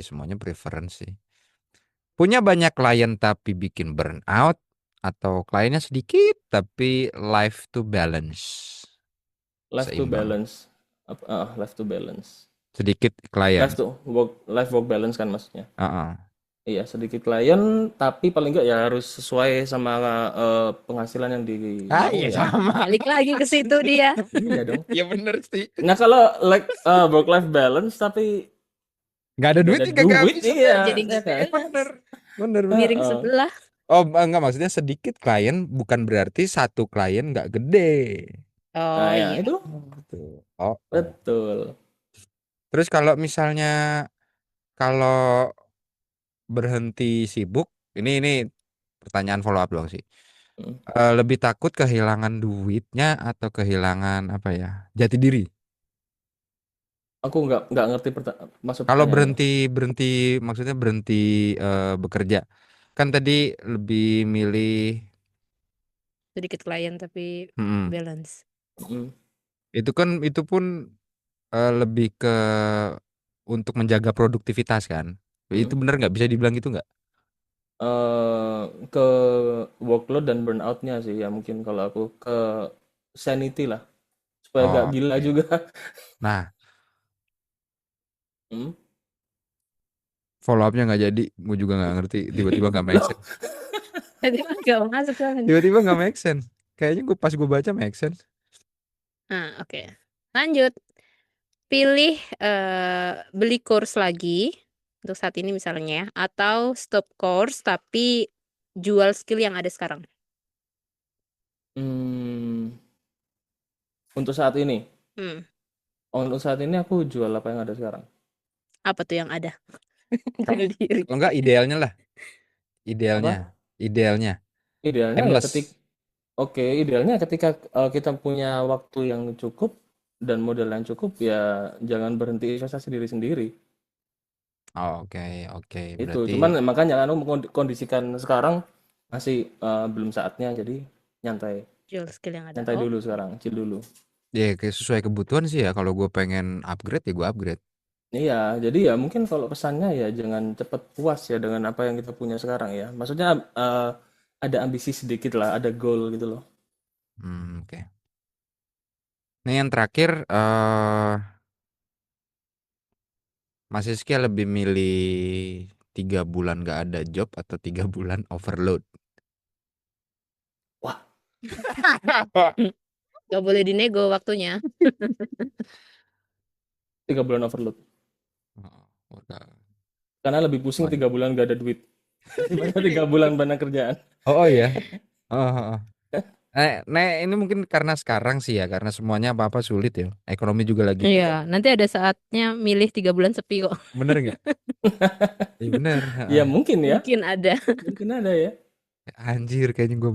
semuanya preference sih. Punya banyak klien tapi bikin burnout atau kliennya sedikit tapi life to balance. Life to Seimbang. balance. Life to balance. Sedikit klien. Life work balance kan maksudnya. Heeh. Iya, sedikit klien, tapi paling enggak ya harus sesuai sama penghasilan yang Ah, dimau iya ya. sama. Balik lagi ke situ dia. Iya dong. Iya bener sih. Nah, kalau like work life balance tapi Nggak ada nggak duit ada juga gak duit, bisa. iya, Jadi ya gitu kan? ya. Bener. Bener, bener. Miring Heeh. sebelah. Oh, enggak, maksudnya sedikit klien bukan berarti satu klien nggak gede. Nah, Oh ya iya. itu Gitu. Oh, oh. betul. Terus kalau misalnya kalau berhenti sibuk, ini pertanyaan follow up doang sih. Hmm. Lebih takut kehilangan duitnya atau kehilangan apa ya? Jati diri. Aku nggak ngerti maksud Kalau pertanyaannya. berhenti berhenti maksudnya berhenti bekerja. Kan tadi lebih milih Sedikit klien tapi mm, balance. Hmm. itu kan itu pun lebih ke untuk menjaga produktivitas kan. Hmm. Itu bener nggak bisa dibilang gitu nggak? Ke workload dan burnoutnya sih ya mungkin kalau aku ke sanity lah supaya gak Oh, gila oke. juga. Nah, Hmm? follow upnya nggak jadi, gue juga nggak ngerti. Tiba-tiba nggak make Loh, sense. Tadi mah gak masuk banget. Tiba-tiba nggak make sense. Kayaknya gue pas gue baca make sense. Nah, oke. Lanjut. Pilih beli course lagi untuk saat ini misalnya ya, atau stop course tapi jual skill yang ada sekarang. hmm, untuk saat ini, Hmm, aku jual apa yang ada sekarang. apa tuh yang ada? Bunuh diri. Kalau nggak idealnya lah, idealnya, Apa? idealnya, Idealnya ya timeless. idealnya ketika kita punya waktu yang cukup dan modal yang cukup ya jangan berhenti investasi diri sendiri. Oh, oke, oke. Itu Berarti cuman makanya anu mengkondisikan sekarang masih belum saatnya jadi nyantai Jual skill yang ada. nyantai Oh, dulu sekarang chill dulu. ya kayak sesuai kebutuhan sih ya. Kalau gue pengen upgrade ya gue upgrade. Iya, jadi ya mungkin kalau pesannya ya jangan cepat puas ya dengan apa yang kita punya sekarang ya. Maksudnya ada ambisi sedikit lah, ada goal gitu loh. Oke. Nah yang terakhir, Mas Rizky lebih milih 3 bulan gak ada job atau 3 bulan overload? Wah, gak boleh dinego waktunya. 3 bulan overload. Oh, udah. Karena lebih pusing Oh, 3 bulan gak ada duit daripada 3 bulan banyak kerjaan. oh iya. Oh, oh, oh. Ini mungkin karena sekarang sih ya, karena semuanya apa-apa sulit ya. Ekonomi juga lagi Iya, tidak. nanti ada saatnya milih 3 bulan sepi kok. Bener nggak? Iya bener. Ya Heeh. mungkin ya, Mungkin ada. mungkin ada ya. Anjir, kayaknya gue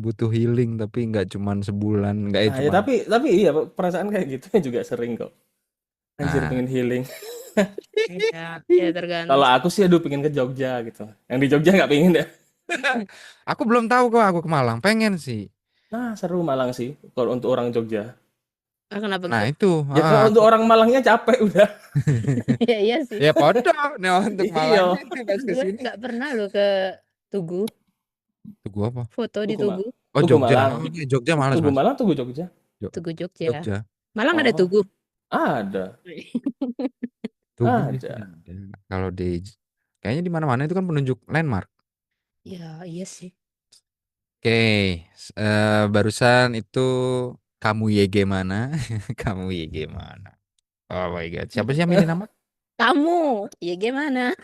butuh healing tapi nggak cuman sebulan, nggak Nah, ya cuman. tapi iya perasaan kayak gitu juga sering kok. Anjir Nah, pengen healing. Iya, ya tergantung Kalau sih. aku sih aduh pengen ke Jogja gitu. Yang di Jogja nggak pengen ya. aku belum tahu kok aku ke Malang, pengen sih. Nah, seru Malang sih kalau untuk orang Jogja. Ah, kenapa Nah tuh? itu, Ya kalau aku untuk orang Malangnya capek udah. Ya iya sih. ya podo nih untuk Iya. Malangnya pas ke Gue sini. nggak pernah loh ke Tugu, Tuh gua apa? foto di Tugu, Tugu, Oh Tugu Jogja, Malang. Jogja males Tugu mas. Malang, Tugu Jogja. Jo- Tugu Jogja. Jogja, Malang ada Oh, Tugu. ada. Tugu di sini Ada. ada. Kalau kayaknya di mana-mana itu kan penunjuk landmark. Ya iya sih. Oke, barusan itu kamu YG mana? Kamu YG mana? Oh my God, siapa sih yang milih nama? Kamu, ya gimana?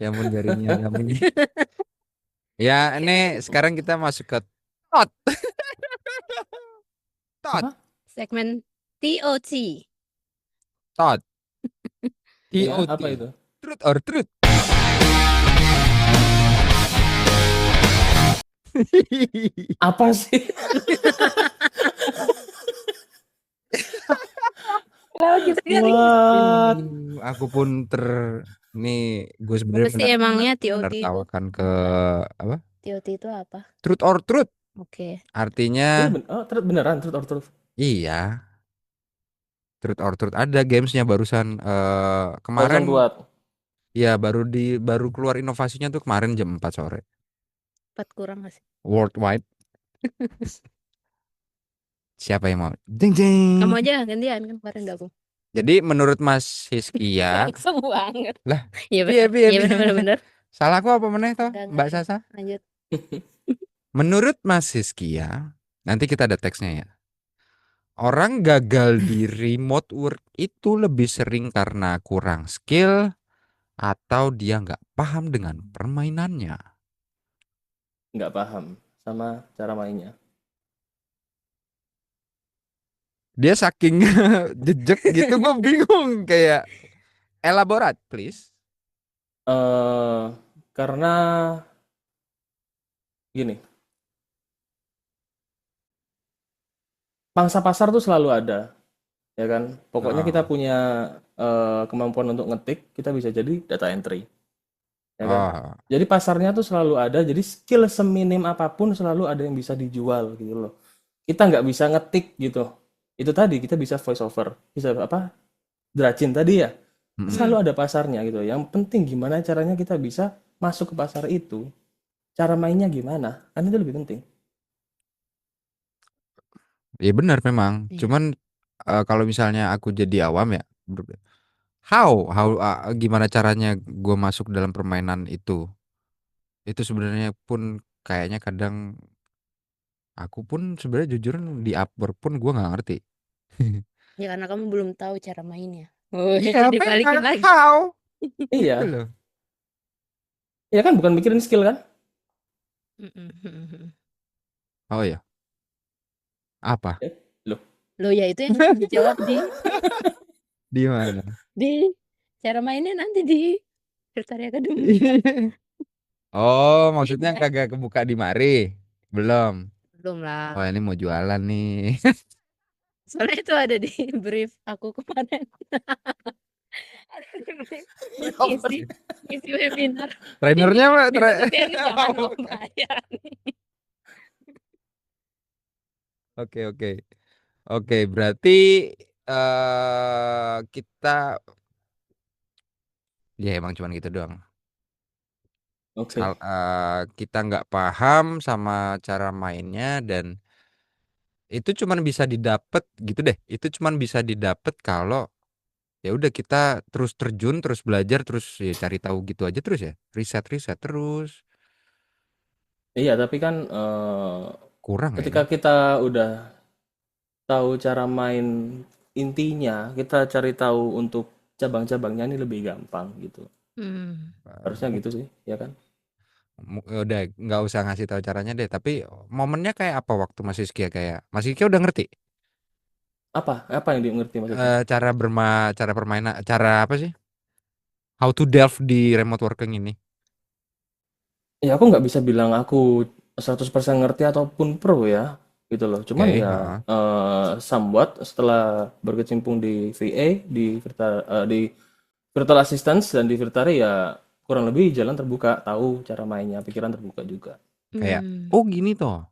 Ya ampun garingnya kamu ini. Ya, ini sekarang kita masuk ke tot, tot, Apa? Segmen TOT. tot, Iya, apa TOT, itu? truth or truth. Apa sih? Kalau kita kan What? Aku pun ini gue apa sebenarnya sih emangnya TOT itu? menertawakan ke apa? TOT itu apa? Truth or truth. Oke. Iya Artinya beneran truth or truth. iya, truth or truth ada gamesnya barusan kemarin Barusan buat. ya baru keluar inovasinya tuh kemarin jam 4 sore. 4 kurang nggak sih? Worldwide. Siapa yang mau? Jeng jeng. Kamu aja gantian kan kemarin gak aku. Jadi menurut Mas Hiskia, Langsung banget. lah, Iya piye benar. piye Iya piye. benar benar benar. Salah aku apa meneh toh, Enggak Mbak ya. Sasa? Lanjut. Menurut Mas Hiskia, nanti kita ada teksnya ya. Orang gagal di remote work itu lebih sering karena kurang skill atau dia nggak paham dengan permainannya. Nggak paham sama cara mainnya. Dia saking jejek gitu, gue bingung kayak elaborate, please. eh karena gini, pangsa pasar tuh selalu ada, ya kan? Pokoknya kita Oh, punya kemampuan untuk ngetik, kita bisa jadi data entry, ya kan? oh, Jadi pasarnya tuh selalu ada, jadi skill seminim apapun selalu ada yang bisa dijual gitu loh. Kita nggak bisa ngetik gitu. Itu tadi kita bisa voice over, bisa apa? Dracin tadi ya. mm-mm. Hmm. Selalu ada pasarnya gitu. Yang penting gimana caranya kita bisa masuk ke pasar itu. Cara mainnya gimana? Kan itu lebih penting. Ya benar memang. Iya. Cuman kalau misalnya aku jadi awam ya, gimana caranya gue masuk dalam permainan itu? Itu sebenarnya pun kayaknya kadang aku pun sebenarnya jujur di Upwork pun gue nggak ngerti. Ya karena kamu belum tahu cara mainnya. Oh, Iya, memang dibalikin lagi. gitu Iya. loh. Iya kan bukan mikirin skill kan? Mm-mm. Oh ya, apa? Loh. Loh ya itu yang dijawab Di mana? di cara mainnya nanti di Virtaria Academy. Oh, maksudnya kagak kebuka di mari? Belum. Belum lah. Oh, ini mau jualan nih. Soalnya itu ada di brief aku kemarin. Ada di brief buat isi webinar. Trainernya, Mbak. Bisa tapi ini jangan dong bayar nih. Oke, oke. Oke, berarti kita ya emang cuman gitu doang. Oke. Kita nggak paham sama cara mainnya dan itu cuman bisa didapat gitu deh. Itu cuman bisa didapat kalau ya udah kita terus terjun, terus belajar, terus ya cari tahu gitu aja terus ya. Riset-riset terus. Iya, tapi kan Kurang ketika kayaknya. kita udah tahu cara main intinya, kita cari tahu untuk cabang-cabangnya ini lebih gampang gitu. Hmm. Harusnya gitu sih, ya kan? Udah nggak usah ngasih tahu caranya deh. Tapi momennya kayak apa waktu Mas Rizky ya, kayak Mas Rizky udah ngerti Apa yang dimengerti maksudnya? cara permainan, cara apa sih? How to delve di remote working ini. Ya aku nggak bisa bilang aku 100% ngerti ataupun pro ya, gitu loh. Cuman Oke, ya heeh. somewhat setelah berkecimpung di VA, di virtual assistance dan di Virtari ya kurang lebih jalan terbuka, tahu cara mainnya, pikiran terbuka juga. Kayak Hmm. oh gini toh.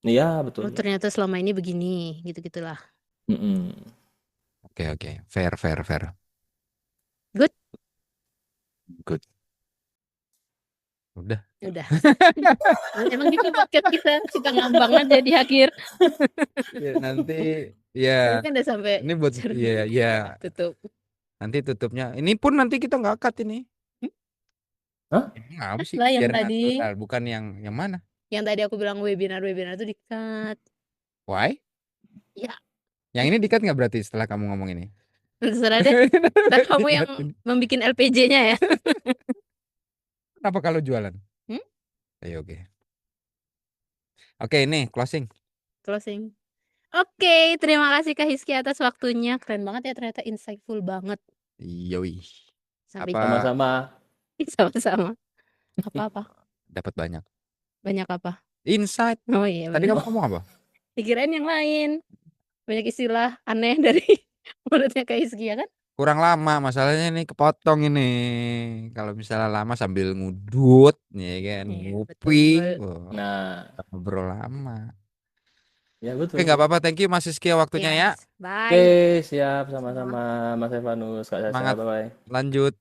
Iya, betul. Oh, ternyata selama ini begini, gitu-gitulah. Mm-mm. Oke, fair. Good, Good. Udah. udah. Emang gitu podcast kita suka ngambang aja di akhir. Ya, nanti Ini ya kan udah sampai ini buat ya tutup. nanti tutupnya. Ini pun nanti kita nggak cut ini. Hah? Emang apa sih? Lah yang Biar tadi, natural, bukan yang mana? yang tadi aku bilang webinar itu di-cut. Why? Ya, Yang ini dikat nggak berarti setelah kamu ngomong ini? terserah deh. Dan kamu yang Diingatin. membikin LPJ-nya ya. Kenapa kalau jualan? Hmm? Ayo, oke. Oke, ini closing. Closing. Oke, terima kasih Kak Hizky atas waktunya. Keren banget ya, ternyata insightful banget. Yoi. Sampai Apa Sama-sama. sama-sama. Apa-apa? dapat banyak Banyak apa? insight. Oh iya Tadi benar. kamu ngomong apa? Dikirain yang lain. Banyak istilah aneh dari mulutnya Kak Hizky ya kan? Kurang lama masalahnya ini, kepotong ini. Kalau misalnya lama sambil ngudut ya kan, Iya, ngopi, betul. wah, Nah, ngobrol lama. ya Oke, betul nggak sih. apa-apa, thank you Mas Rizky waktunya ya. Yes, Oke, bye. siap Sama. sama-sama Mas Evanus, Kak Caca, Semangat bye-bye. lanjut.